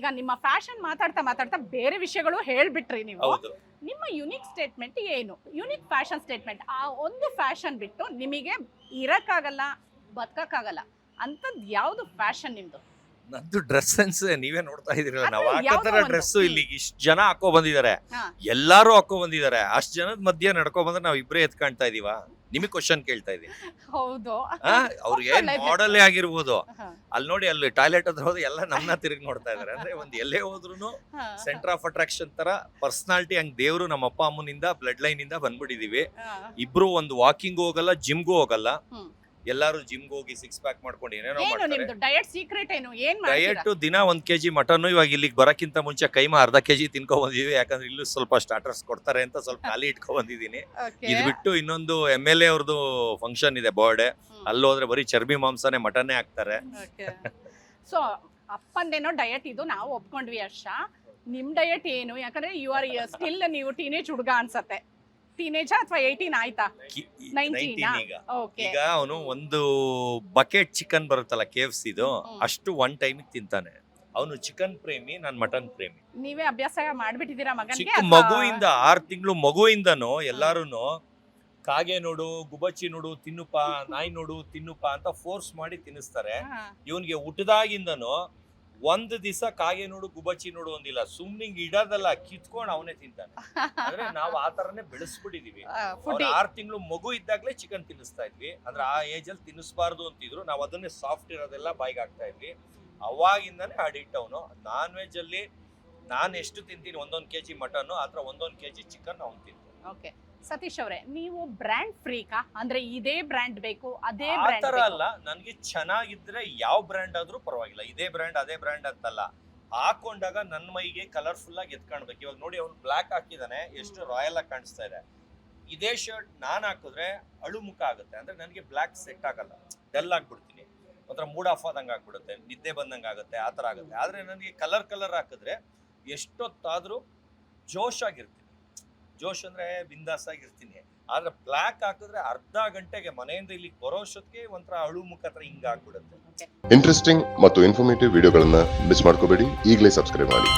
ಈಗ ನಿಮ್ಮ ಫ್ಯಾಷನ್ ಮಾತಾಡ್ತಾ ಬೇರೆ ವಿಷಯಗಳು ಹೇಳ್ಬಿಟ್ರಿ ನೀವು. ಹೌದು. ನಿಮ್ಮ ಯುನಿಕ್ ಸ್ಟೇಟ್ಮೆಂಟ್ ಏನು? Unique fashion statement. ಆ ಒಂದು ಫ್ಯಾಷನ್ ಬಿಟ್ಟು ನಿಮಗೆ ಇರಕ್ಕಾಗಲ್ಲ, ಬದುಕಕ್ಕಾಗಲ್ಲ ಅಂತದ್ ಯಾವ್ದು ಫ್ಯಾಷನ್ ನಿಮ್ದು? ನಂದು ಡ್ರೆಸ್ ಸೆನ್ಸ್ ನೀವೇ ನೋಡ್ತಾ ಇದೀರಲ್ಲ, ನಾವು ಅದೇ ಹಾಕೋ ಯಾವ್ದೋ ತರ ಒಂದು. ಡ್ರೆಸ್ ಇಲ್ಲಿ ಇಷ್ಟು ಜನ ಹಾಕೋ ಬಂದಿದ್ದಾರೆ, ಹಾ. ಎಲ್ಲಾರು ಹಾಕೋ ಬಂದಿದ್ದಾರೆ. ಅಷ್ಟ್ ಜನದ ಮಧ್ಯೆ ನಡ್ಕೊ ಬಂದ್ರೆ ನಾವ್ ಇಬ್ರೇ ಎತ್ ಕಾಣ್ತಾ ಇದೀವ? ನಿಮಗ್ ಕ್ವಶನ್ ಕೇಳ್ತಾ ಇದೀನಿ. ಹೌದು. ಅವ್ರು ಏನ್ ಮಾಡಲ್ ಆಗಿರ್ಬೋದು, ಹಾ. ಅಲ್ಲಿ ನೋಡಿ, ಅಲ್ಲಿ ಟಾಯ್ಲೆಟ್ ಹತ್ರ ಹೋದ್ರೆ ಎಲ್ಲ ನಮ್ಮನ್ನ ತಿರುಗಿ ನೋಡ್ತಾ ಇದಾರೆ. ಅಂದ್ರೆ ಒಂದ್ ಎಲ್ಲೇ ಹೋದ್ರು ಹಾ. ಸೆಂಟರ್ ಆಫ್ ಅಟ್ರಾಕ್ಷನ್ ತರ ಪರ್ಸನಾಲಿಟಿ. ಹಂಗ್ ದೇವ್ರು ನಮ್ಮ ಅಪ್ಪ ಅಮ್ಮನಿಂದ ಬ್ಲಡ್ ಲೈನ್ ಇಂದ ಬಂದ್ಬಿಟ್ಟಿದೀವಿ. ಹಾ. ಇಬ್ರು ಒಂದು ವಾಕಿಂಗ್ ಹೋಗಲ್ಲ, ಜಿಮ್ಗೂ ಹೋಗಲ್ಲ. ಹ್ಮ್. ಎಲ್ಲಾರು ಜಿಮ್ಗೆ ಹೋಗಿ 6 ಪ್ಯಾಕ್ ಮಾಡ್ಕೊಂಡು ಏನೇನೋ ಏನು ಮಾಡ್ತಾರೆ. ನಿಮ್ದು ಡಯಟ್ ಸೀಕ್ರೆಟ್ ಏನು? ಏನ್ ಮಾಡ್ತೀರಾ? ಡಯಟ್ ದಿನ 1 kg ಮಟನ್. ಇವಾಗ ಇಲ್ಲಿಗೆ ಬರಕ್ಕಿಂತ ಮುಂಚೆ ಕೈಮಾ ಅರ್ಧ kg ತಿನ್ಕೊ ಬಂದಿದೀವಿ. ಯಾಕಂದ್ರೆ ಇಲ್ಲೂ ಸ್ವಲ್ಪ ಸ್ಟಾರ್ಟರ್ಸ್ ಕೊಡ್ತಾರೆ ಅಂತ ಸ್ವಲ್ಪ ಖಾಲಿ ಇಟ್ಕೊ ಬಂದಿದೀನಿ. Okay. ಇದು ಬಿಟ್ಟು ಇನ್ನೊಂದು MLA ಅವ್ರದ್ದು ಫಂಕ್ಷನ್ ಇದೆ, ಬರ್ಡೇ. ಅಲ್ಲಿ ಹೋದ್ರೆ ಬರೀ ಚರ್ಬಿ ಮಾಂಸನೇ, ಮಟನ್ನೇ ಹಾಕ್ತಾರೆ. ಸೊ ಅಪ್ಪಂದೇನೋ ಡಯಟ್ ಇದು ನಾವು ಒಪ್ಕೊಂಡ್ವಿ ಹರ್ಷ. ನಿಮ್ ಡಯಟ್ ಏನು? ಯಾಕಂದ್ರೆ ಯು ಆರ್ ಸ್ಟಿಲ್ ನೀವು ಟೀನೇಜ್ ಹುಡುಗ ಅನ್ಸತ್ತೆ. ಟೀನೇಜ್ ಅಥವಾ 18 ಆಯ್ತಾ? 19 ಈಗ ಓಕೆ. ಈಗ ಅವನು ಒಂದು ಬಕೆಟ್ ಚಿಕನ್ ಬರುತ್ತಲ್ಲ KFC ಇದು, ಅಷ್ಟು 1 ಟೈಮಿಗೆ ತಿಂತಾನೆ. ಅವನು ಚಿಕನ್ ಪ್ರೇಮಿ, ನಾನ್ ಮಟನ್ ಪ್ರೇಮಿ. ನೀವೇ ಅಭ್ಯಾಸ ಮಾಡ್ಬಿಟ್ಟಿದ್ದೀರಾ ಮಗನಿಗೆ? ಚಿಕ್ಕ ಮಗುವಿಂದ 6 ತಿಂಗಳು ಮಗುವಿಂದನು ಎಲ್ಲಾರುನು ಕಾಗೆ ನೋಡು, ಗುಬಚ್ಚಿ ನೋಡು ತಿನ್ನುಪ, ನಾಯಿ ನೋಡು ತಿನ್ನುಪ ಅಂತ ಫೋರ್ಸ್ ಮಾಡಿ ತಿನ್ನಿಸ್ತಾರೆ. ಇವನ್ಗೆ ಹುಟ್ಟದಾಗಿಂದನು ಒಂದ್ ದಿವಸ ಕಾಗೆ ನೋಡು, ಗುಬಚ್ಚಿ ನೋಡು ಒಂದಿಲ್ಲ. ಸುಮ್ನಿಂಗ್ ಇಡೋದಲ್ಲ, ಕಿತ್ಕೊಂಡು ಅವನೇ ತಿಂತಾನೆ. ಅಂದ್ರೆ ನಾವು ಆ ತರನೇ ಬೆಳೆಸ್ಬಿಟ್ಟಿದೀವಿ. 6 ತಿಂಗಳು ಮಗು ಇದ್ದಾಗ್ಲೇ ಚಿಕನ್ ತಿನ್ನಿಸ್ತಾ ಇದ್ವಿ. ಅಂದ್ರೆ ಆ ಏಜ್ ಅಲ್ಲಿ ತಿನ್ನಿಸ್ಬಾರ್ದು ಅಂತಿದ್ರು. ನಾವು ಅದನ್ನೇ ಸಾಫ್ಟ್ ಇರೋದೆಲ್ಲ ಬಾಯಿಗೆ ಹಾಕ್ತಾ ಇದ್ವಿ. ಅವಾಗಿಂದಾನೆ ಅಡಿಕ್ಟ್ ಅವನು. ನಾನ್ ವೆಜ್ ಅಲ್ಲಿ ನಾನು ಎಷ್ಟು ತಿಂತೀನಿ, 1 kg ಮಟನ್, ಆತರ 1 kg ಚಿಕನ್ ಅವ್ನು ತಿಂತಾನೆ. ಓಕೆ. ಸತೀಶ್ ಅವರೇ, ನೀವು ಬ್ರ್ಯಾಂಡ್ ಫ್ರೀಕಾ? ಅಂದ್ರೆ ಇದೇ ಬ್ರ್ಯಾಂಡ್ ಬೇಕು, ಅದೇ ಆ ಬ್ರ್ಯಾಂಡ್ ತರ ಅಲ್ಲ, ನನ್ಗೆ ಚೆನ್ನಾಗಿದ್ರೆ ಯಾವ ಬ್ರ್ಯಾಂಡ್ ಆದ್ರೂ ಪರವಾಗಿಲ್ಲ. ಇದೇ ಬ್ರ್ಯಾಂಡ್ ಅದೇ ಬ್ರ್ಯಾಂಡ್ ಅಂತಲ್ಲ. ಹಾಕೊಂಡಾಗ ನನ್ನ ಮೈಗೆ ಕಲರ್ಫುಲ್ ಆಗಿ ಎತ್ಕಾಣ್ಬೇಕು. ಇವಾಗ ನೋಡಿ, ಅವ್ನು ಬ್ಲಾಕ್ ಹಾಕಿದಾನೆ, ಎಷ್ಟು ರಾಯಲ್ ಆಗಿ ಕಾಣಿಸ್ತಾ ಇದೆ. ಇದೇ ಶರ್ಟ್ ನಾನ್ ಹಾಕಿದ್ರೆ ಅಳು ಮುಖ ಆಗುತ್ತೆ. ಅಂದ್ರೆ ನನಗೆ ಬ್ಲಾಕ್ ಸೆಟ್ ಆಗಲ್ಲ, ಡಲ್ ಆಗ್ಬಿಡ್ತೀನಿ. ಒಂಥರ ಮೂಡ್ ಆಫ್ ಆದಂಗೆ ಆಗ್ಬಿಡುತ್ತೆ, ನಿದ್ದೆ ಬಂದಂಗೆ ಆಗುತ್ತೆ, ಆ ತರ ಆಗುತ್ತೆ. ಆದ್ರೆ ನನಗೆ ಕಲರ್ ಹಾಕಿದ್ರೆ ಎಷ್ಟೊತ್ತಾದ್ರೂ ಜೋಶ್ ಆಗಿರ್ತೀನಿ. ಜೋಶ್ ಅಂದ್ರೆ ಬಿಂದಾಸ್ ಆಗಿರ್ತೀನಿ. ಆದ್ರೆ ಬ್ಲಾಕ್ ಹಾಕಿದ್ರೆ ಅರ್ಧ ಗಂಟೆಗೆ ಮನೆಯಿಂದ ಇಲ್ಲಿಗೆ ಬರೋಷ್ಟೊತ್ತಿಗೆ ಒಂಥರ ಅಳು ಮುಖ ಹತ್ರ ಹಿಂಗ ಆಗ್ಬಿಡುತ್ತೆ. ಇಂಟ್ರೆಸ್ಟಿಂಗ್ ಮತ್ತು ಇನ್ಫಾರ್ಮೇಟಿವ್ ವಿಡಿಯೋಗಳನ್ನ ಮಿಸ್ ಮಾಡ್ಕೋಬೇಡಿ. ಈಗಲೇ ಸಬ್ಸ್ಕ್ರೈಬ್ ಮಾಡಿ.